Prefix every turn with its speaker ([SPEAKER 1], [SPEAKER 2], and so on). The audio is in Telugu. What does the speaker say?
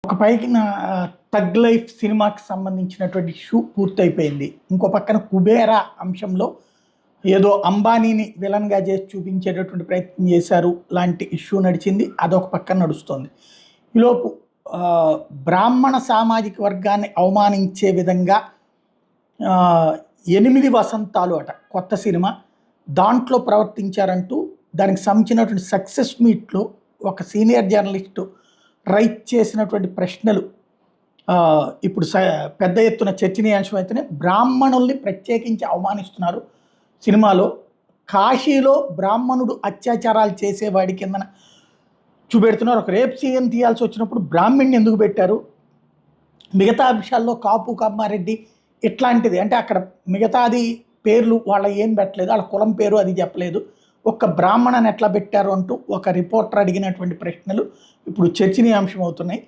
[SPEAKER 1] ఒక పైకిన 'థగ్ లైఫ్' సినిమాకి సంబంధించినటువంటి ఇష్యూ పూర్తయిపోయింది. ఇంకో పక్కన 'కుబేరా' అంశంలో ఏదో అంబానీని విలన్‌గా చేసి చూపించేటటువంటి ప్రయత్నం చేశారు లాంటి ఇష్యూ నడిచింది. అదొక పక్కన నడుస్తోంది. ఈలోపు బ్రాహ్మణ సామాజిక వర్గాన్ని అవమానించే విధంగా 8 వసంతాలు అట కొత్త సినిమా. దాంట్లో ప్రవర్తించారంటూ దానికి సంబంధించినటువంటి సక్సెస్ మీట్‌లో ఒక సీనియర్ జర్నలిస్టు రైట్ చేసినటువంటి ప్రశ్నలు ఇప్పుడు పెద్ద ఎత్తున చర్చనీయాంశం అయితేనే బ్రాహ్మణుల్ని ప్రత్యేకించి అవమానిస్తున్నారు సినిమాలో. కాశీలో బ్రాహ్మణుడు అత్యాచారాలు చేసేవాడి కిందన చూపెడుతున్నారు. ఒక రేప్ సీన్ తీయాల్సి వచ్చినప్పుడు బ్రాహ్మణ్ణి ఎందుకు పెట్టారు? మిగతా అంశాల్లో కాపు కమ్మారెడ్డి ఇట్లాంటిది అంటే అక్కడ మిగతాది పేర్లు వాళ్ళ ఏం పెట్టలేదు, వాళ్ళ కులం పేరు అది చెప్పలేదు, ఒక్క బ్రాహ్మణని ఎట్లా పెట్టారు అంటూ ఒక రిపోర్టర్ అడిగినటువంటి ప్రశ్నలు ఇప్పుడు చర్చనీయాంశం అవుతున్నాయి.